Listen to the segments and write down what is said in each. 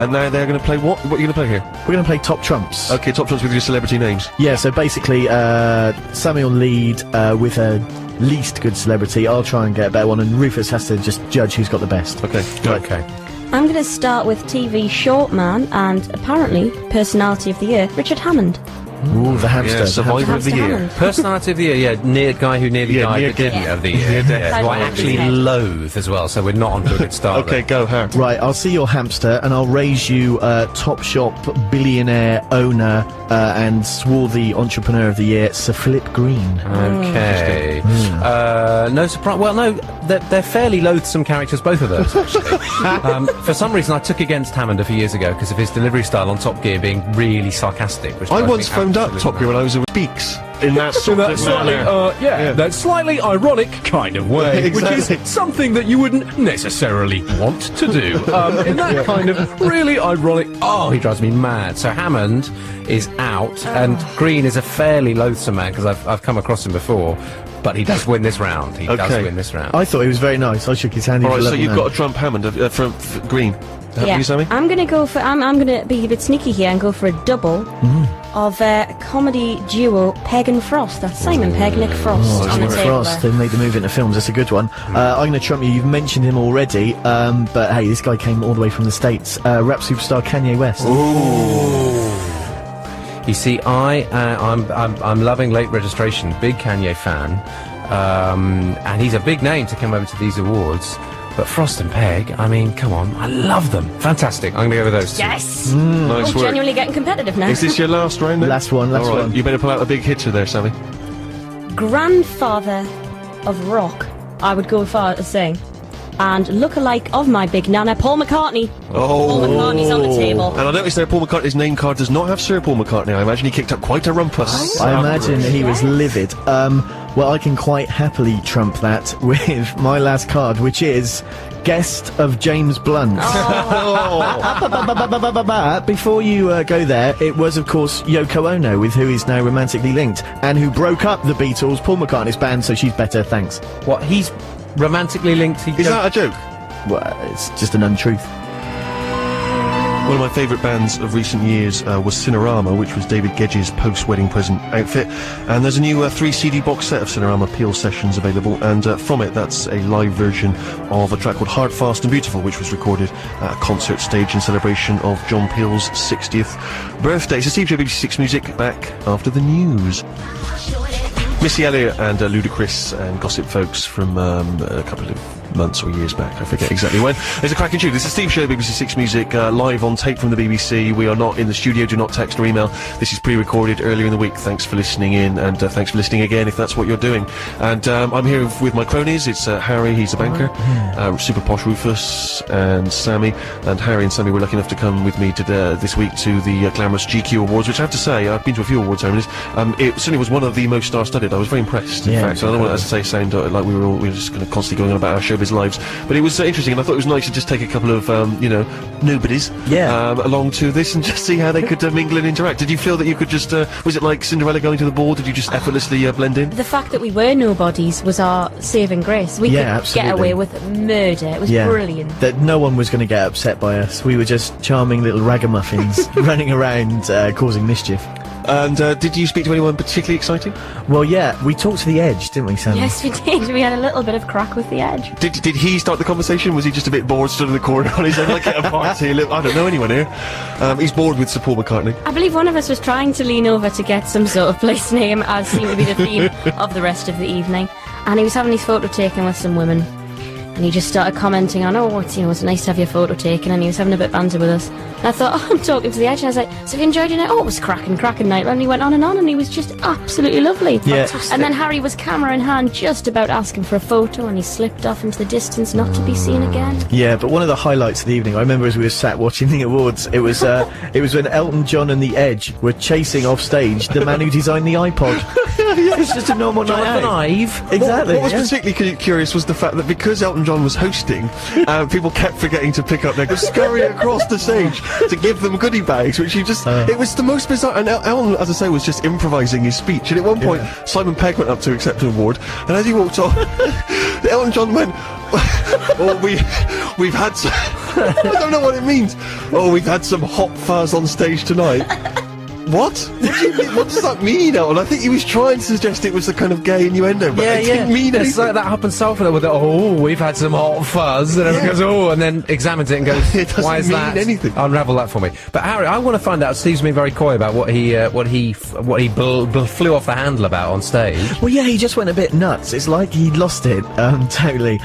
And now they're going to play what? What are you going to play here? We're going to play Top Trumps. Okay, Top Trumps with your celebrity names. Yeah, so basically, Sammy will lead with a least good celebrity. I'll try and get a better one, and Rufus has to just judge who's got the best. Okay, go. Okay. I'm going to start with TV short man and apparently personality of the year, Richard Hammond. Ooh, the hamster. Yeah, Survivor of the Hamster Year. Hammond. Personality of the year, yeah, guy who nearly died near at the death. end of the year. Near death. Yeah, who I Like actually Hammond's head. loathe as well, so we're not on to a good start. Okay, go, Harry. Right, I'll see your hamster, and I'll raise you Top Shop billionaire owner and swarthy entrepreneur of the year, Sir Philip Green. Okay. No surprise. Well, no, they're fairly loathsome characters, both of those, actually. For some reason, I took against Hammond a few years ago because of his delivery style on Top Gear being really sarcastic. Which I drives once me phoned up absolutely Top Gear when I was a Speaks in that sort of manner. that slightly ironic kind of way, Exactly. which is something that you wouldn't necessarily want to do. In that kind of really ironic. Oh, he drives me mad. So Hammond is out, and Green is a fairly loathsome man because I've come across him before. But he does win this round. He does Okay. win this round. I thought he was very nice. I shook his hand. All right, so you've got a Trump Hammond from Green. Yeah, You, Sammy? I'm gonna go for. I'm gonna be a bit sneaky here and go for a double of comedy duo Peg and Frost. That's Simon Pegg, Nick Frost on the Nick table Frost, there. they made the move into films. That's a good one. I'm going to trump you. You've mentioned him already, but hey, this guy came all the way from the States. Rap superstar Kanye West. You see, I'm loving Late Registration, big Kanye fan, and he's a big name to come over to these awards. But Frost and Peg, I mean, come on, I love them. Fantastic. I'm going to go with those two. Yes, Nice work. genuinely getting competitive now. Is this your last round then? Last one, last All right, one. you better pull out a big hitter there, Sammy. Grandfather of rock, I would go far as saying, and look-alike of my big nana, Paul McCartney. Paul McCartney's on the table. And I noticed there Paul McCartney's name card does not have Sir Paul McCartney. I imagine he kicked up quite a rumpus. I imagine he was livid. Well, I can quite happily trump that with my last card, which is guest of James Blunt. Before you go there, it was, of course, Yoko Ono, with who he's now romantically linked, and who broke up the Beatles, Paul McCartney's band, so she's better, thanks. What, he's romantically linked? Is that a joke? Well, it's just an untruth. One of my favourite bands of recent years was Cinerama, which was David Gedge's post-wedding present outfit. And there's a new 3 CD box set of Cinerama Peel sessions available, and from it, that's a live version of a track called Hard, Fast and Beautiful, which was recorded at a concert stage in celebration of John Peel's 60th birthday. So Steve J, BBC Six Music, back after the news. Missy Elliott and Ludacris and Gossip Folks from a couple of months or years back, I forget exactly when. There's a cracking tune. This is Steve Show, BBC Six Music, live on tape from the BBC. We are not in the studio, do not text or email. This is pre-recorded earlier in the week. Thanks for listening in, and thanks for listening again if that's what you're doing. And I'm here with my cronies. It's Harry, he's a banker, Super Posh Rufus, and Sammy. And Harry and Sammy were lucky enough to come with me this week to the glamorous GQ Awards, which I have to say, I've been to a few award ceremonies. It certainly was one of the most star-studded. I was very impressed, in fact. So I don't want to, as I say, sound like we were just kind of constantly going on about our showbiz lives. But it was interesting, and I thought it was nice to just take a couple of, nobodies along to this and just see how they could mingle and interact. Did you feel that you could just, was it like Cinderella going to the ball? Did you just effortlessly blend in? The fact that we were nobodies was our saving grace. We could absolutely. get away with murder. It was brilliant. That no one was going to get upset by us. We were just charming little ragamuffins running around causing mischief. And did you speak to anyone particularly exciting? Well, yeah, we talked to the Edge, didn't we, Sam? Yes, we did. We had a little bit of crack with the Edge. Did he start the conversation? Was he just a bit bored, stood in the corner on his own, like at a party? I don't know anyone here. He's bored with Sir Paul McCartney. I believe one of us was trying to lean over to get some sort of place name, as seemed to be the theme of the rest of the evening. And he was having his photo taken with some women. And he just started commenting on, it's nice to have your photo taken, and he was having a bit of banter with us. And I thought, I'm talking to the Edge, and I was like, so have you enjoyed your night? Oh, it was cracking night. And he went on, and he was just absolutely lovely. Yeah. Fantastic. And then Harry was camera in hand, just about asking for a photo, and he slipped off into the distance, not to be seen again. Yeah, but one of the highlights of the evening, I remember as we were sat watching the awards, it was when Elton John and the Edge were chasing off stage the man who designed the iPod. It's just a normal night Jonathan out. Ive. Exactly. What was particularly curious was the fact that because Elton John was hosting, people kept forgetting to pick up their scurry across the stage to give them goodie bags, which you just, it was the most bizarre. And Elton, as I say, was just improvising his speech. And at one point, Simon Pegg went up to accept an award, and as he walked off, Elton John went, "Well, we've had some." I don't know what it means. Oh, we've had some hot fuzz on stage tonight. What? What, do you mean? What does that mean, Elton? I think he was trying to suggest it was a kind of gay innuendo, but it didn't mean anything. It's like that Hop and Sulphur with we've had some hot fuzz, and everyone goes, and then examines it and goes, It doesn't why is mean that? anything. Unravel that for me. But Harry, I want to find out. Steve's been very coy about what he flew off the handle about on stage. Well, yeah, he just went a bit nuts. It's like he'd lost it, totally.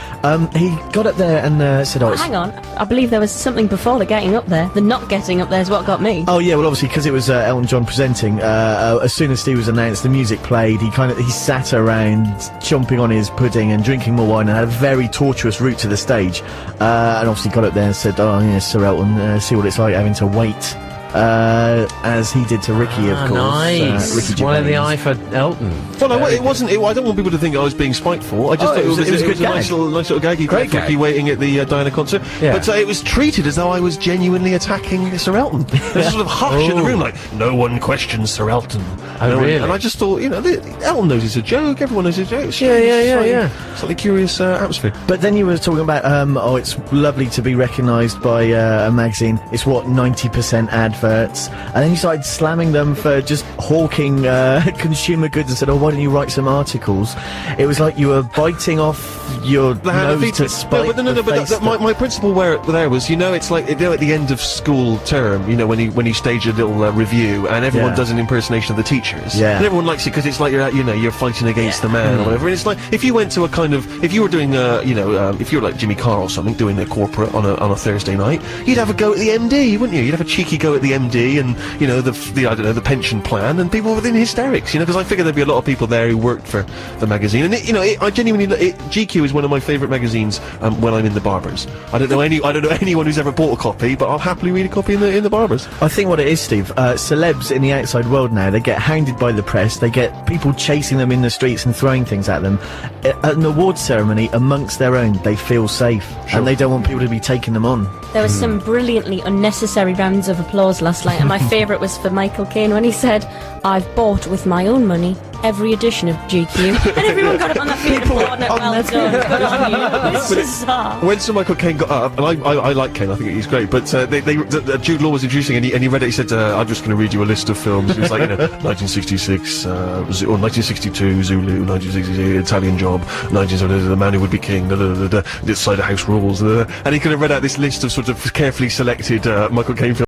He got up there and said, Hang on, I believe there was something before the getting up there. The not getting up there is what got me. Oh yeah, well obviously because it was Elton John presenting. As soon as Steve was announced, the music played. He sat around chomping on his pudding and drinking more wine, and had a very tortuous route to the stage. And obviously got up there and said, "Oh yes, Sir Elton, see what it's like having to wait." As he did to Ricky, of course. Nice. Ricky One in the Gervais. eye for Elton. Well, no, it wasn't. I don't want people to think I was being spiteful. I just thought it was a good a nice gag. little gaggy Great for Ricky gag. waiting at the Diana concert. Yeah. But it was treated as though I was genuinely attacking Sir Elton. There's a sort of hush in the room, like no one questions Sir Elton. No one- really? And I just thought, Elton knows it's a joke. Everyone knows it's a joke. Yeah. Slightly curious atmosphere. But then you were talking about, it's lovely to be recognised by a magazine. It's 90% adverts. And then you started slamming them for just hawking consumer goods and said, why don't you write some articles? It was like you were biting off your nose to spite the face that- my principle there was, it's like, at the end of school term, when you stage a little review and everyone Yeah. does an impersonation of the teachers. Yeah. And everyone likes it because it's like you're fighting against the man or whatever. And it's like, if you went to if you were doing, if you were like Jimmy Carr or something, doing a corporate on a Thursday night, you'd have a go at the MD, wouldn't you? You'd have a cheeky go at the MD and, the pension plan, and people were in hysterics, because I figured there'd be a lot of people there who worked for the magazine. And I genuinely, GQ is one of my favourite magazines when I'm in the Barbers. I don't know anyone who's ever bought a copy, but I'll happily read a copy in the Barbers. I think what it is, Steve, celebs in the outside world now, they get hounded by the press, they get people chasing them in the streets and throwing things at them. At an awards ceremony, amongst their own, they feel safe, and they don't want people to be taking them on. There was some brilliantly unnecessary rounds of applause last night, and my favourite was for Michael Caine when he said, "I've bought with my own money every edition of GQ," and everyone got up on their feet and applauded. Well done, good on you. It was bizarre. When Sir Michael Caine got up, and I like Caine, I think he's great, but Jude Law was introducing, and he read it. He said, "I'm just going to read you a list of films." He was like, 1966, or 1962, Zulu, 1963, Italian Job, 1970, The Man Who Would Be King, This Side of House Rules, and he could have read out this list of sort of carefully selected Michael Caine films.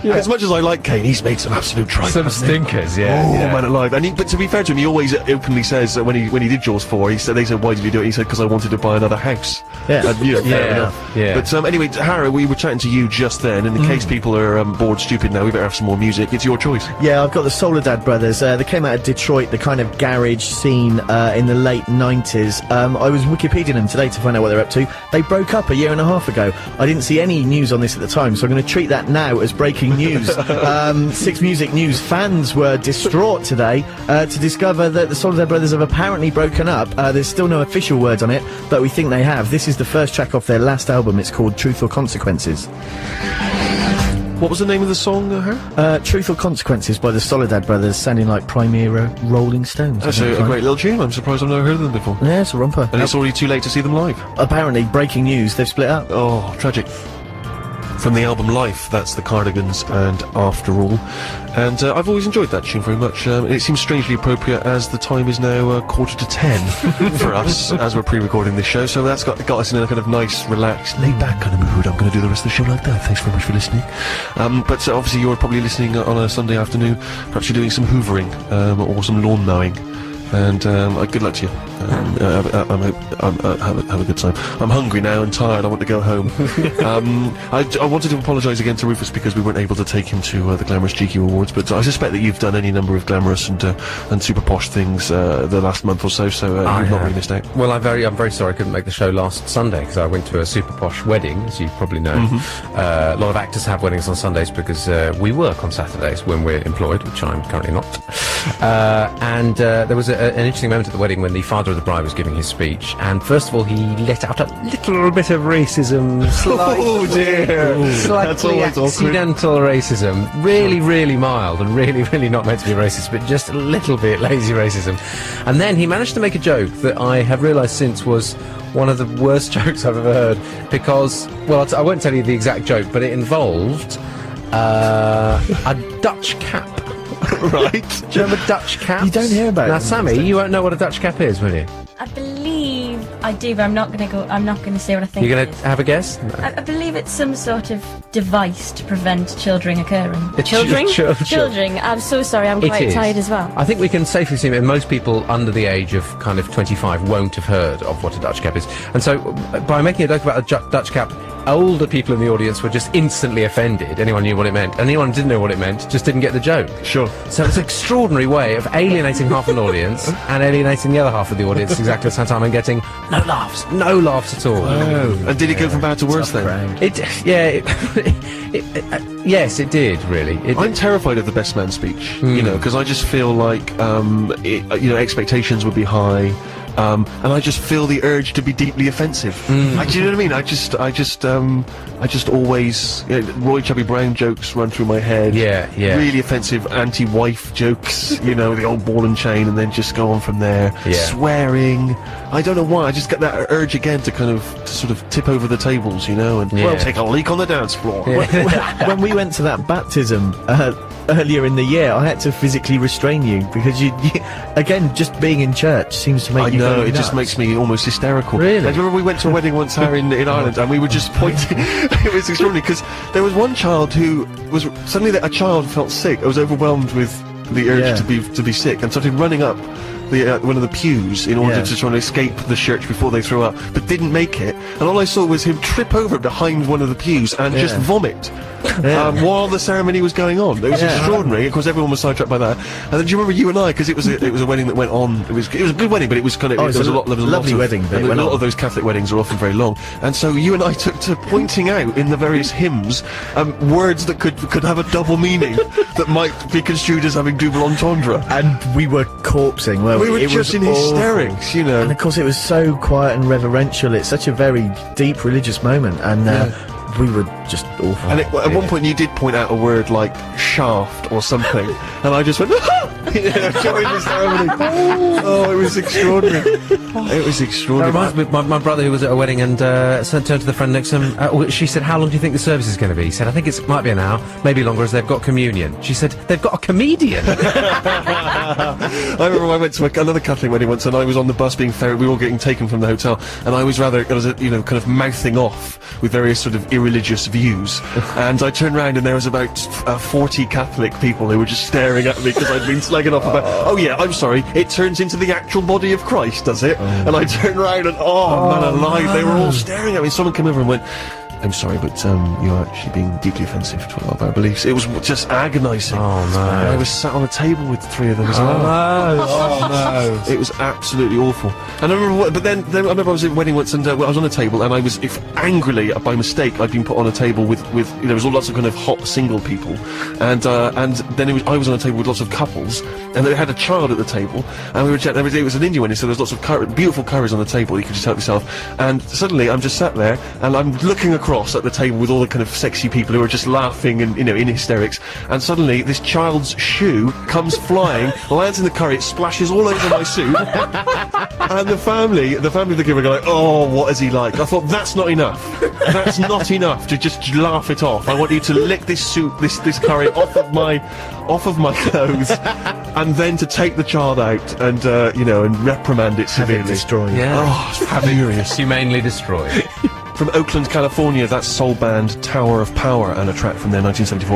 As much as I like Caine, he's made some absolute tripe. Some stinkers, yeah. Oh yeah. man alive! But to be fair to him, he always openly says that when he did Jaws 4, they said, "Why did you do it?" He said, "Because I wanted to buy another house." Yeah. And, fair enough. Yeah. But anyway, Harry, we were chatting to you just then. In case people are bored stupid now, we better have some more music. It's your choice. Yeah, I've got the Soledad Brothers. They came out of Detroit, the kind of garage scene in the late 90s. I was Wikipediaing them today to find out what they're up to. They broke up a year and a half ago. I didn't see any news on this at the time, so I'm going to treat that now as breaking news. Six Music News fans were distraught today to discover that the Soledad Brothers have apparently broken up. There's still no official words on it, but we think they have. This is the first track off their last album. It's called Truth or Consequences. What was the name of the song, Harry? Truth or Consequences by the Soledad Brothers, sounding like Primera Rolling Stones. That's a great little tune. I'm surprised I've never heard of them before. Yeah, it's a romper. And it's already too late to see them live. Apparently, breaking news, they've split up. Oh, tragic. From the album Life, that's the Cardigans and After All. And I've always enjoyed that tune very much. It seems strangely appropriate as the time is now 9:45 for us as we're pre-recording this show. So that's got us in a kind of nice, relaxed, laid-back kind of mood. I'm going to do the rest of the show like that. Thanks very much for listening. But obviously you're probably listening on a Sunday afternoon. Perhaps you're doing some hoovering or some lawn mowing. And good luck to you. Have a good time. I'm hungry now and tired. I want to go home. I wanted to apologise again to Rufus because we weren't able to take him to the Glamorous GQ Awards, but I suspect that you've done any number of glamorous and super posh things the last month or so, so you've not really missed out. Well, I'm very sorry I couldn't make the show last Sunday because I went to a super posh wedding, as you probably know. A lot of actors have weddings on Sundays because we work on Saturdays when we're employed, which I'm currently not. And there was an interesting moment at the wedding when the father of of the Bride was giving his speech, and first of all, he let out a little bit of racism. Oh dear. That's Slightly always awkward. accidental racism. Really, really mild, and really, really not meant to be racist, but just a little bit lazy racism. And then he managed to make a joke that I have realised since was one of the worst jokes I've ever heard, because, well, I won't tell you the exact joke, but it involved a Dutch cap. Right. Do you remember Dutch caps? You don't hear about Now, them. Sammy, you won't know what a Dutch cap is, will you? I believe I do, but I'm not gonna say what I think. You're it going is. to have a guess? No. I believe it's some sort of device to prevent children occurring. Children? Children. Children. I'm so sorry, I'm It quite is. tired as well. I think we can safely assume that most people under the age of kind of 25 won't have heard of what a Dutch cap is. And so, by making a joke about a Dutch cap, older people in the audience were just instantly offended. Anyone knew what it meant. Anyone who didn't know what it meant just didn't get the joke. Sure. So it's an extraordinary way of alienating half an audience and alienating the other half of the audience exactly at the same time and getting no laughs at all. And did it go from bad to worse then? Yes, it did, really. I'm terrified of the best man speech, you know, because I just feel like, expectations would be high, and I just feel the urge to be deeply offensive. Do you know what I mean? I just always, Roy Chubby Brown jokes run through my head. Yeah. Really offensive anti-wife jokes, the old ball and chain, and then just go on from there. Yeah. Swearing. I don't know why. I just get that urge again to sort of tip over the tables, and Yeah. take a leak on the dance floor. When we went to that baptism earlier in the year, I had to physically restrain you because you again, just being in church seems to make I you know, go it just nuts. makes me almost hysterical. Really? I remember we went to a wedding once here in Ireland, and we were just pointing. It was extraordinary because there was one child who was suddenly a child felt sick. I was overwhelmed with the urge to be sick and started running up one of the pews in order to try and escape the church before they threw up, but didn't make it. And all I saw was him trip over behind one of the pews and just vomit. While the ceremony was going on. It was extraordinary. Of course, everyone was sidetracked by that. And then do you remember you and I? Because it was a wedding that went on. It was a good wedding, but it was kind of it was a lovely wedding, but it a went lot on. of those Catholic weddings are often very long. And so you and I took to pointing out in the various hymns words that could have a double meaning that might be construed as having double entendre. And we were corpsing, weren't we? We were It just was in awful. hysterics, And of course, it was so quiet and reverential. It's such a very deep religious moment, and we were just awful. And at one point you did point out a word like shaft or something, and I just went, during the ceremony. Oh, it was extraordinary. It was That extraordinary. reminds me of my brother who was at a wedding and turned to the friend next to him. She said, "How long do you think the service is going to be?" He said, "I think it might be an hour, maybe longer, as they've got communion." She said, "They've got a comedian." I remember I went to another Catholic wedding once, and I was on the bus being ferried. We were all getting taken from the hotel, and I was kind of mouthing off with various sort of irreligious views. And I turned around, and there was about 40 Catholic people who were just staring at me because I'd been slagging off about. Oh yeah, I'm sorry. It turns into the actual body of Christ, does it? And I turned around, and man alive, they were all staring at me. Someone came over and went, "I'm sorry, but you're actually being deeply offensive to a lot of our beliefs." It was just agonising. Oh, no. And I was sat on a table with the three of them as well. no! It was absolutely awful. And I remember, but then I remember I was at a wedding once, and I was on a table, and I was, angrily, by mistake, I'd been put on a table with there was lots of kind of hot single people, and then I was on a table with lots of couples, and they had a child at the table, and we were chatting. It was an Indian wedding, so there was lots of beautiful curries on the table. You could just help yourself. And suddenly, I'm just sat there, and I'm looking across at the table with all the kind of sexy people who are just laughing and in hysterics. And suddenly, this child's shoe comes flying, lands in the curry, it splashes all over my suit. And the family of the kid were going, "Oh, what is he like?" I thought, that's not enough. That's not enough to just laugh it off. I want you to lick this soup, this curry off of my clothes, and then to take the child out and and reprimand it Have severely. it destroyed. Yeah. Oh, it's furious. Humanely destroyed. From Oakland, California, that's soul band Tower of Power and a track from their 1974